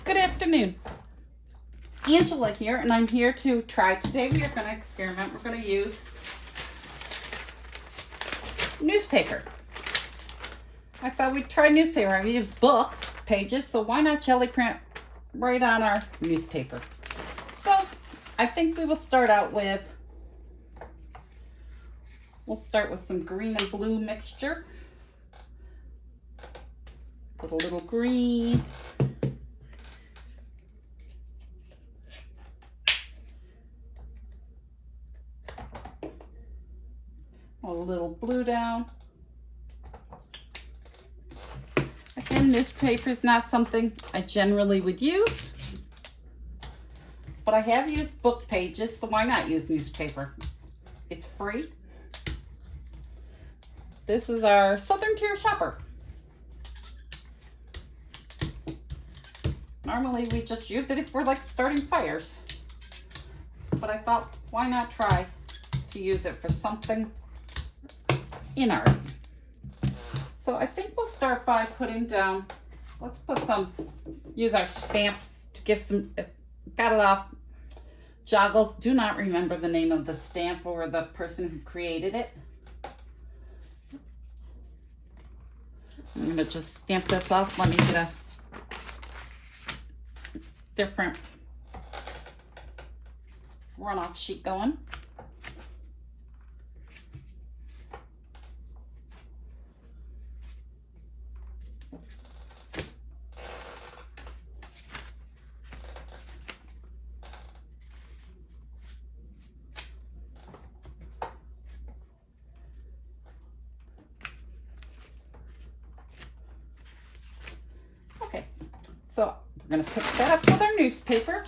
Good afternoon. Angela here, and I'm here to try. Today we are going to experiment. We're going to use newspaper. I thought we'd try newspaper. I've used books, pages, so why not jelly print right on our newspaper? So I think we will start out with, we'll start with some green and blue mixture. Put a little green. A little blue down. Again, newspaper is not something I generally would use, but I have used book pages, so why not use newspaper? It's free. This is our Southern Tier Shopper. Normally we just use it if we're like starting fires, but I thought, why not try to use it for something in art? So I think we'll start by putting down, let's put some, use our stamp to give some, got it off Joggles. Do not remember the name of the stamp or the person who created it. I'm going to just stamp this off. Let me get a different runoff sheet going. Okay, so we're going to pick that up with our newspaper.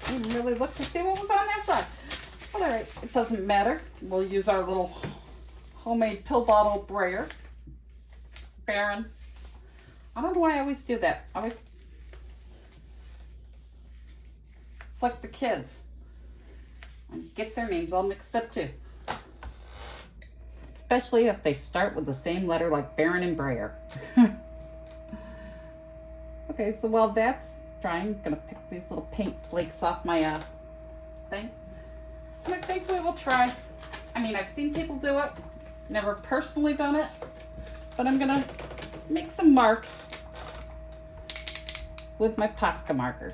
Didn't really look to see what was on that side. But all right, it doesn't matter. We'll use our little homemade pill bottle brayer. Baron. I don't know why I always do that. It's like the kids. I get their names all mixed up too. Especially if they start with the same letter like Baron and Brayer. Okay, so while that's drying, I'm going to pick these little paint flakes off my thing. And I think we will try, I've seen people do it, never personally done it, but I'm going to make some marks with my Posca markers.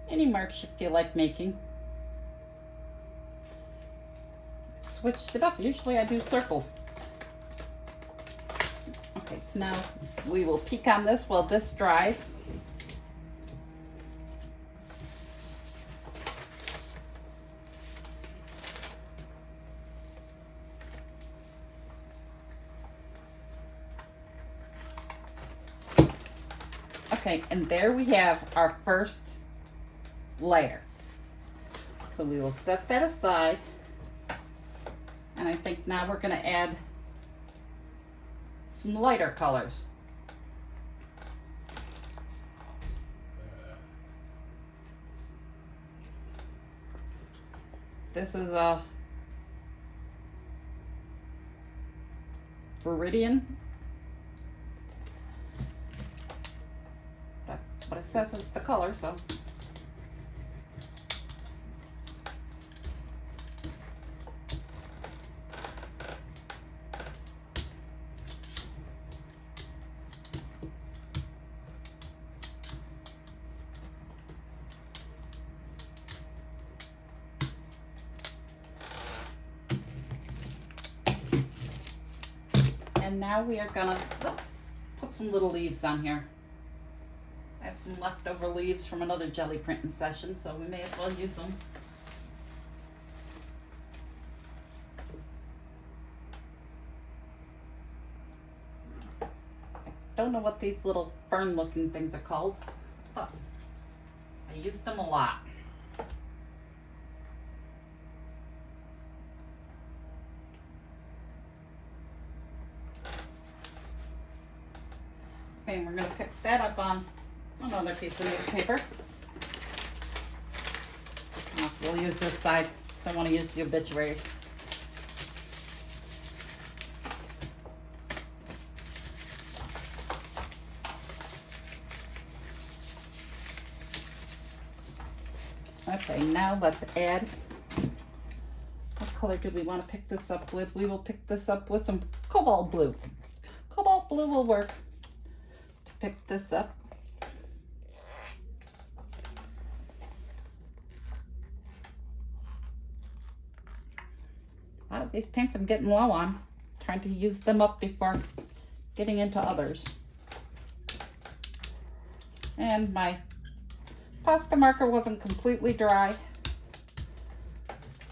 Any marks you feel like making. Switched it up. Usually I do circles. Okay, so now we will peek on this while this dries. Okay, and there we have our first layer. So we will set that aside, and I think now we're going to add some lighter colors. This is a Viridian. That's what it says is the color, so. And now we are gonna put some little leaves on here. I have some leftover leaves from another jelly printing session, so we may as well use them. I don't know what these little fern looking things are called, but I use them a lot. Okay, and we're going to pick that up on another piece of newspaper. Oh, we'll use this side. Don't want to use the obituaries. Okay, now let's add, what color do we want to pick this up with? We will pick this up with some cobalt blue. Cobalt blue will work to pick this up. A lot of these paints I'm getting low on. Trying to use them up before getting into others. And my Posca marker wasn't completely dry,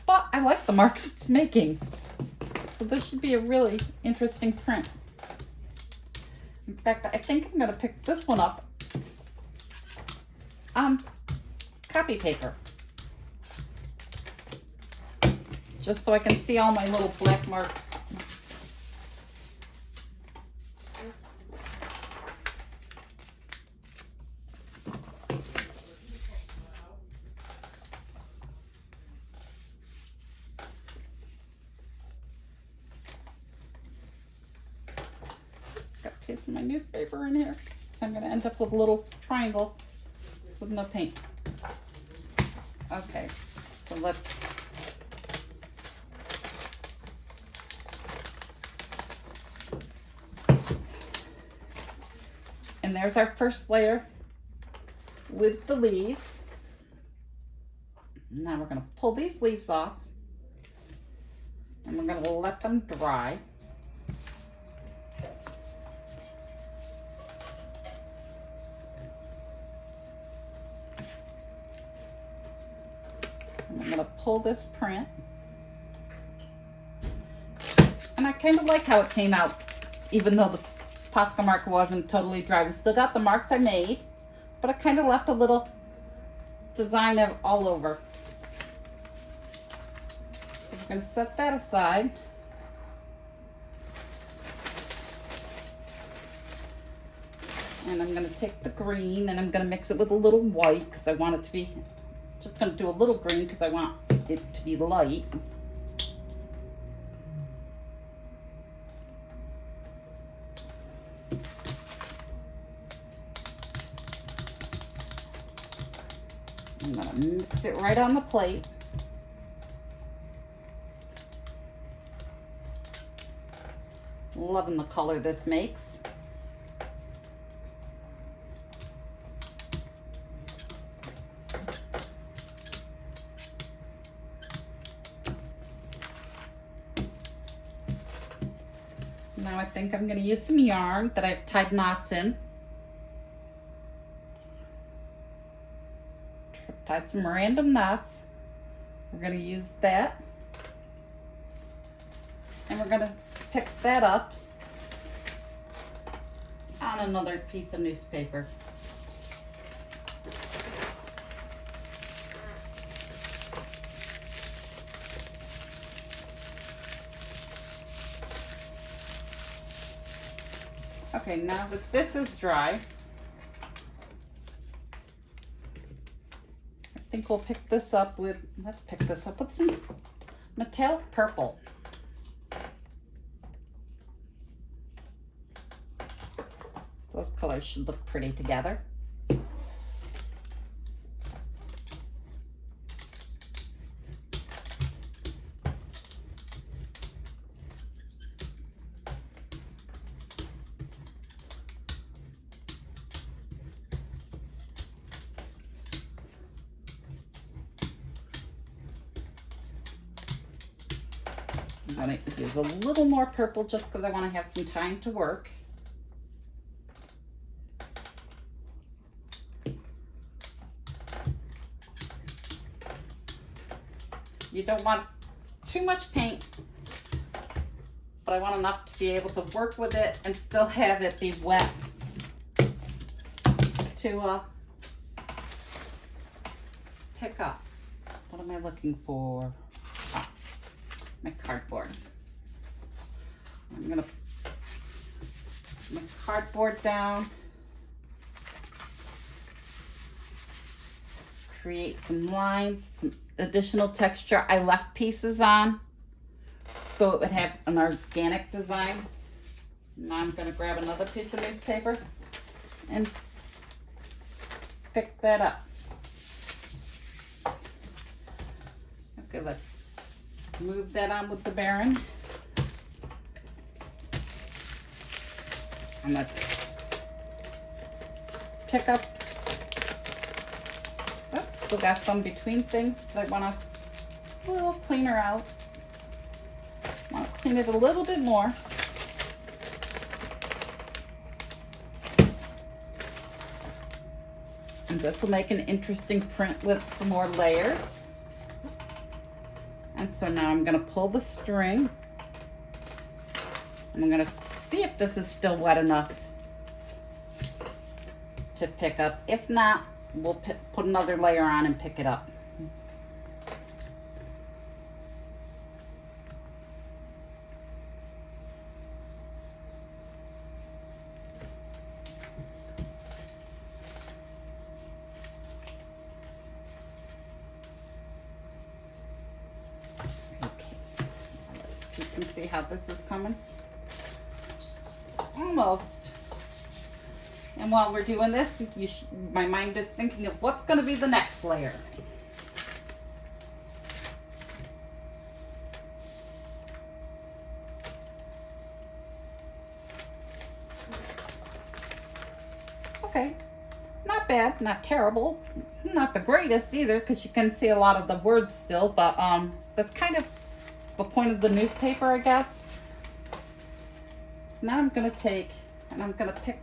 but I like the marks it's making. So this should be a really interesting print. In fact, I think I'm going to pick this one up on copy paper, just so I can see all my little black marks. Got a piece of my newspaper in here. I'm going to end up with a little triangle with no paint. Okay, so let's and there's our first layer with the leaves. Now we're going to pull these leaves off and we're going to let them dry. And I'm going to pull this print. And I kind of like how it came out, even though the Posca marker wasn't totally dry. We still got the marks I made, but I kind of left a little design of all over. So we're going to set that aside. And I'm going to take the green and I'm going to mix it with a little white because I want it to be, just going to do a little green because I want it to be light. I'm going to mix it right on the plate. Loving the color this makes. Now I think I'm going to use some yarn that I've tied knots in. Tied some random knots. We're going to use that. And we're going to pick that up on another piece of newspaper. Okay, now that this is dry, I think we'll pick this up with, let's pick this up with some metallic purple. Those colors should look pretty together. I'm going to use a little more purple just because I want to have some time to work. You don't want too much paint, but I want enough to be able to work with it and still have it be wet to pick up. What am I looking for? Oh, my cardboard. I'm gonna put my cardboard down create some lines, some additional texture. I left pieces on so it would have an organic design. Now I'm going to grab another piece of newspaper and pick that up. Okay, let's move that on with the Baron. And let's pick up, oops, still got some between things that I want to a little cleaner out. I want to clean it a little bit more. And this will make an interesting print with some more layers. And so now I'm going to pull the string. And I'm going to see if this is still wet enough to pick up. If not, we'll put another layer on and pick it up. You can see how this is coming. Almost. And while we're doing this, my mind is thinking of what's going to be the next layer. Okay, not bad, not terrible, not the greatest either, because you can see a lot of the words still, but that's kind of the point of the newspaper, I guess. Now I'm going to take, and I'm going to pick,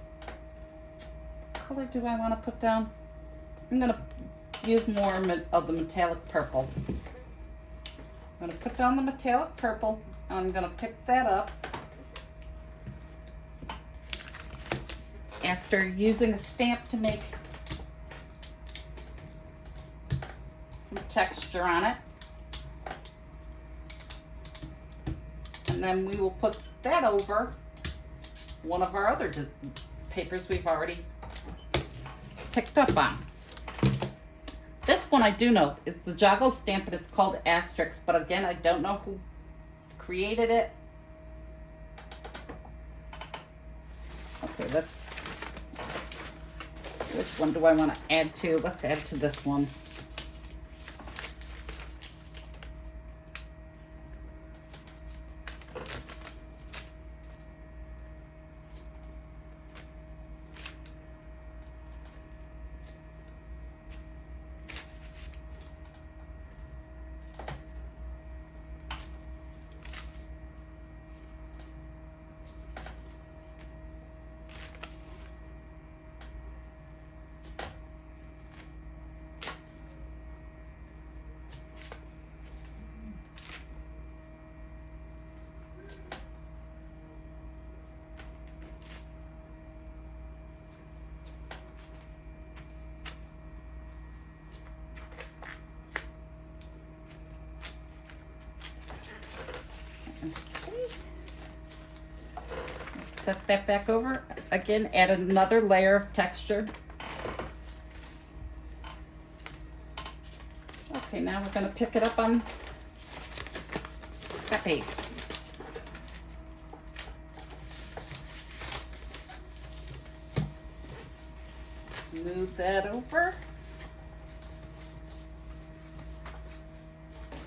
what color do I want to put down? I'm going to use more of the metallic purple. I'm going to put down the metallic purple, and I'm going to pick that up. After using a stamp to make some texture on it. And then we will put that over one of our other papers we've already picked up on. This one I do know, it's the Joggle stamp and it's called Asterisk, but again, I don't know who created it. Okay, which one do I want to add to? Let's add to this one. Set that back over. Again, add another layer of texture. Okay, now we're going to pick it up on that base. Move that over.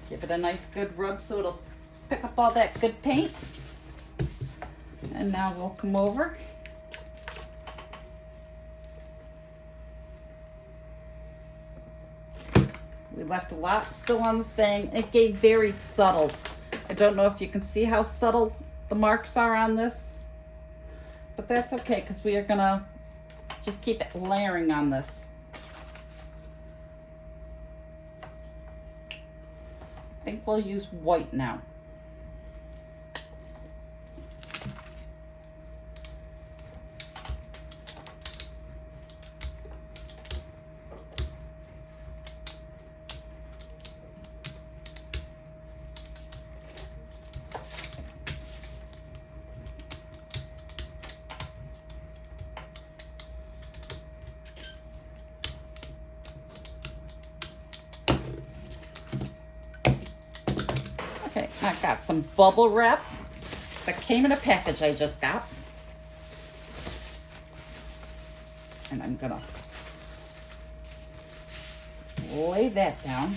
Give it a nice good rub so it'll pick up all that good paint. And now we'll come over. We left a lot still on the thing. It gave very subtle. I don't know if you can see how subtle the marks are on this, but that's okay because we are gonna just keep it layering on this. I think we'll use white now. I got some bubble wrap that came in a package I just got. And I'm gonna lay that down.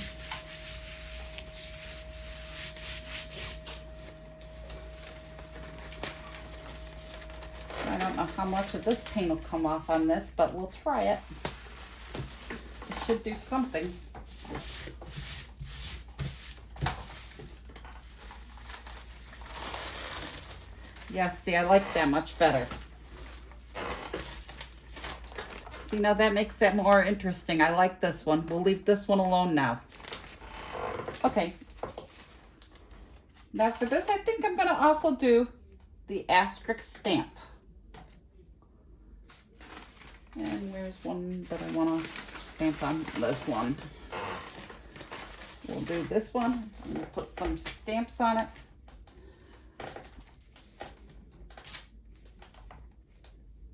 I don't know how much of this paint will come off on this, but we'll try it. It should do something. Yes, see, I like that much better. See, now that makes that more interesting. I like this one. We'll leave this one alone now. Okay. Now for this, I think I'm going to also do the asterisk stamp. And where's one that I want to stamp on? This one. We'll do this one. I'm going to put some stamps on it.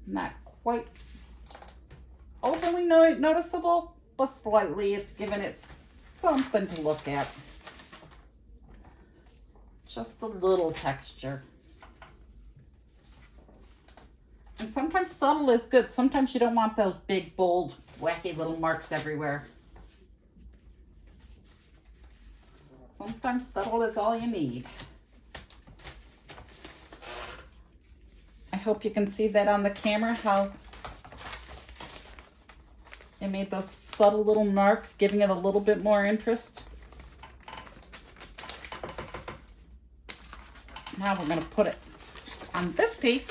Not quite overly noticeable, but slightly. It's giving it something to look at. Just a little texture. And sometimes subtle is good. Sometimes you don't want those big, bold, wacky little marks everywhere. Sometimes subtle is all you need. I hope you can see that on the camera, how it made those subtle little marks, giving it a little bit more interest. Now we're going to put it on this piece.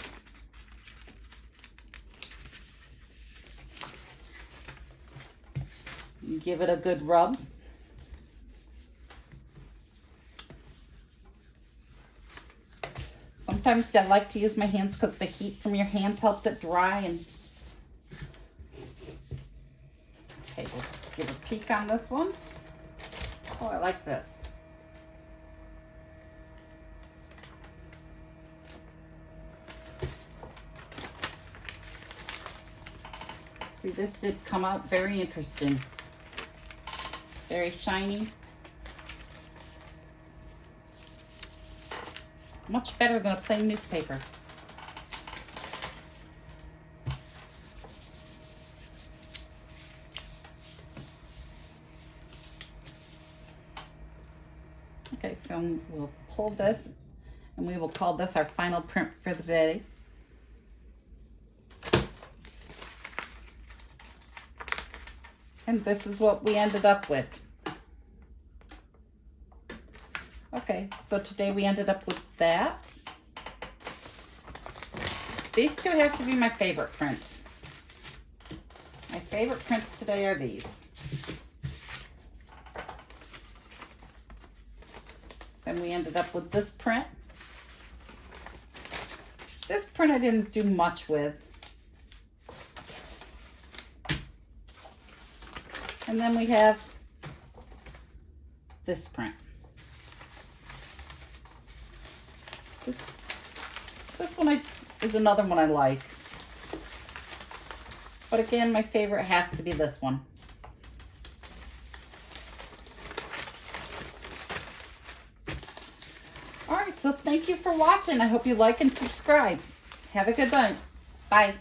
Give it a good rub. Sometimes I like to use my hands because the heat from your hands helps it dry. And okay, we'll give a peek on this one. Oh, I like this. See, this did come out very interesting. Very shiny. Much better than a plain newspaper. Okay, so we'll pull this and we will call this our final print for the day. And this is what we ended up with. Okay, so today we ended up with that. These two have to be my favorite prints. My favorite prints today are these. Then we ended up with this print. This print I didn't do much with. And then we have this print. This one is another one I like. But again, my favorite has to be this one. Alright, so thank you for watching. I hope you like and subscribe. Have a good night. Bye.